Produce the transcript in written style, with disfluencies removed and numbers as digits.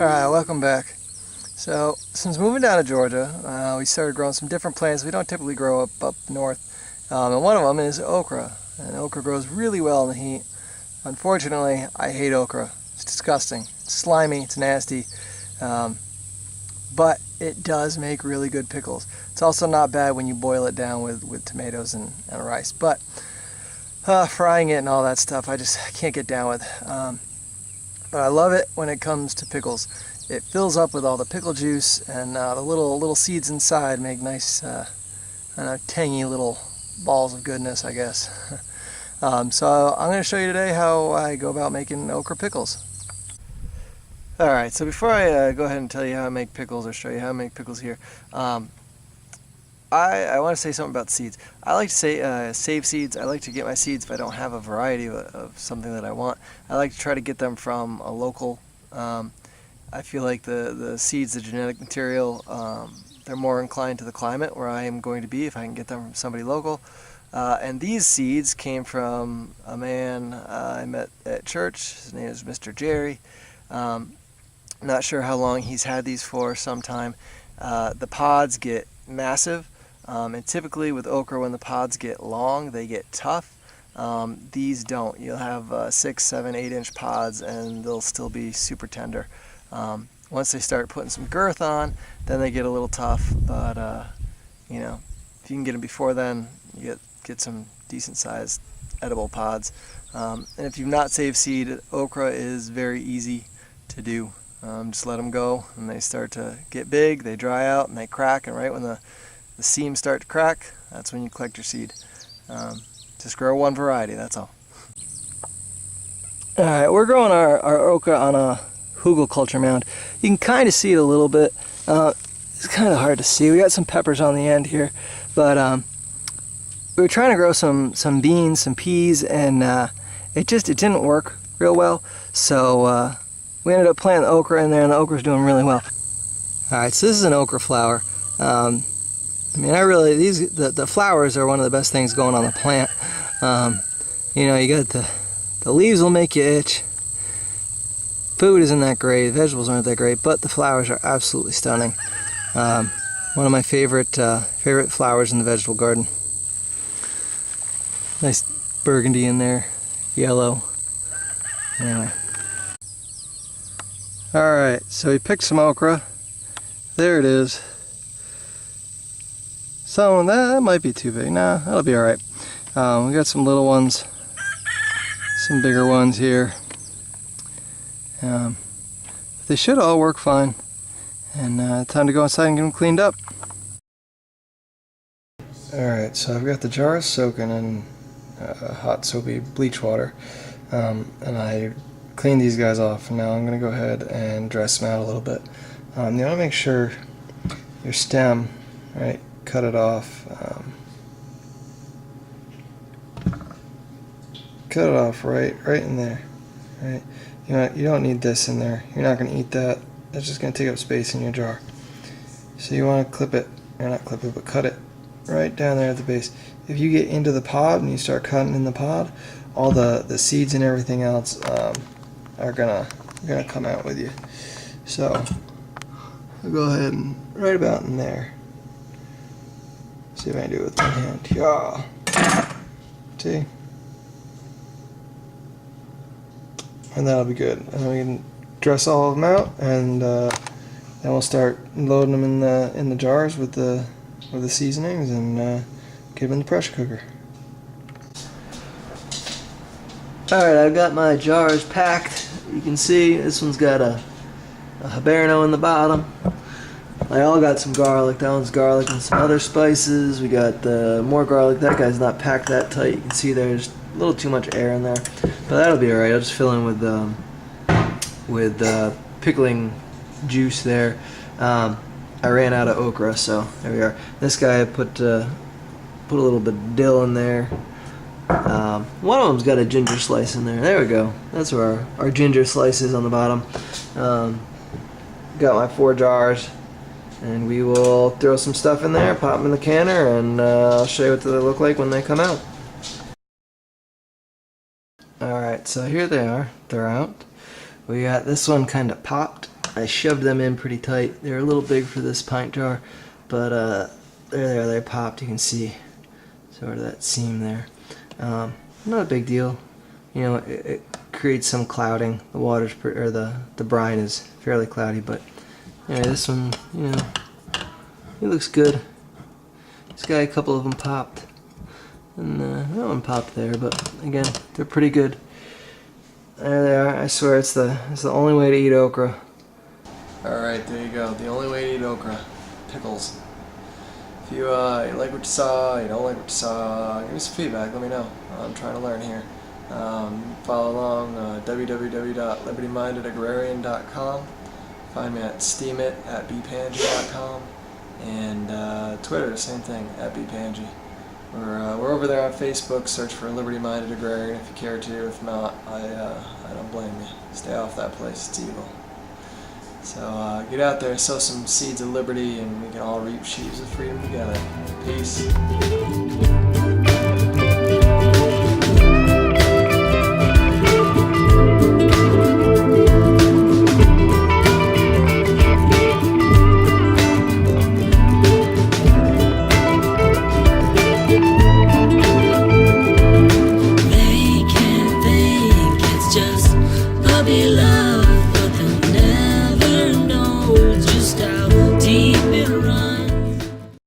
Alright, welcome back. So, since moving down to Georgia, we started growing some different plants we don't typically grow up north. And one of them is okra. And okra grows really well in the heat. Unfortunately, I hate okra. It's disgusting. It's slimy, it's nasty. But it does make really good pickles. It's also not bad when you boil it down with tomatoes and rice. But frying it and all that stuff, I can't get down with. But I love it when it comes to pickles. It fills up with all the pickle juice, and the little seeds inside make nice, tangy little balls of goodness, I guess. So I'm going to show you today how I go about making okra pickles. Alright, so before I go ahead and tell you how I make pickles, or show you how I make pickles here, I want to say something about seeds. I like to save seeds. I like to get my seeds if I don't have a variety of something that I want. I like to try to get them from a local. I feel like the seeds, the genetic material, they're more inclined to the climate where I am going to be if I can get them from somebody local. And these seeds came from a man I met at church. His name is Mr. Jerry. Not sure how long he's had these for, some time. The pods get massive. And typically with okra, when the pods get long, they get tough. These don't. You'll have 6, 7, 8-inch pods, and they'll still be super tender. Once they start putting some girth on, then they get a little tough. But if you can get them before then, you get some decent sized edible pods. And if you've not saved seed, okra is very easy to do. Just let them go, and they start to get big. They dry out and they crack, and right when the seams start to crack, that's when you collect your seed. Just grow one variety, that's all. Alright, we're growing our okra on a hugel culture mound. You can kind of see it a little bit. It's kind of hard to see. We got some peppers on the end here, but we were trying to grow some beans, some peas, and it didn't work real well. So we ended up planting the okra in there, and the okra's doing really well. Alright, so this is an okra flower. The flowers are one of the best things going on the plant. You got the leaves will make you itch. Food isn't that great, vegetables aren't that great, but the flowers are absolutely stunning. One of my favorite flowers in the vegetable garden. Nice burgundy in there, yellow. Anyway. Alright, so we picked some okra. There it is. So that might be too big. Nah, that'll be alright. We got some little ones, some bigger ones here. They should all work fine. And time to go inside and get them cleaned up. Alright, so I've got the jars soaking in hot soapy bleach water. And I cleaned these guys off. And now I'm going to go ahead and dress them out a little bit. You want to make sure your stem, right, cut it off. Cut it off right in there. Right. You don't need this in there. You're not going to eat that. That's just going to take up space in your jar. So you want to clip it, or not clip it, but cut it right down there at the base. If you get into the pod and you start cutting in the pod, all the seeds and everything else are gonna come out with you. So I'll go ahead and right about in there. See if I can do it with one hand. Yeah. See? And that'll be good. And then we can dress all of them out, and then we'll start loading them in the jars with the seasonings, and get them in the pressure cooker. Alright, I've got my jars packed. You can see this one's got a habanero in the bottom. They all got some garlic. That one's garlic and some other spices. We got more garlic. That guy's not packed that tight. You can see there's a little too much air in there, but that'll be alright. I'll just fill in with pickling juice there. I ran out of okra, so there we are. This guy I put a little bit of dill in there. One of them's got a ginger slice in there. There we go. That's where our ginger slice is on the bottom. Got my 4 jars. And we will throw some stuff in there, pop them in the canner, and I'll show you what they look like when they come out. Alright, so here they are. They're out. We got this one kind of popped. I shoved them in pretty tight. They're a little big for this pint jar, but there they popped. You can see sort of that seam there. Not a big deal. You know, it creates some clouding. The water's or the brine is fairly cloudy, but anyway, this one, you know, it looks good. This guy, a couple of them popped, and that one popped there, but again, they're pretty good. There they are. I swear it's the only way to eat okra. Alright, there you go. The only way to eat okra. Pickles. If you like what you saw, you don't like what you saw, give me some feedback, let me know. I'm trying to learn here. Follow along, www.libertymindedagrarian.com. Find me at steamit@bpangy.com. And Twitter, same thing, @bpangy. We're over there on Facebook. Search for Liberty Minded Agrarian if you care to. If not, I don't blame you. Stay off that place. It's evil. So get out there, sow some seeds of liberty, and we can all reap sheaves of freedom together. Peace.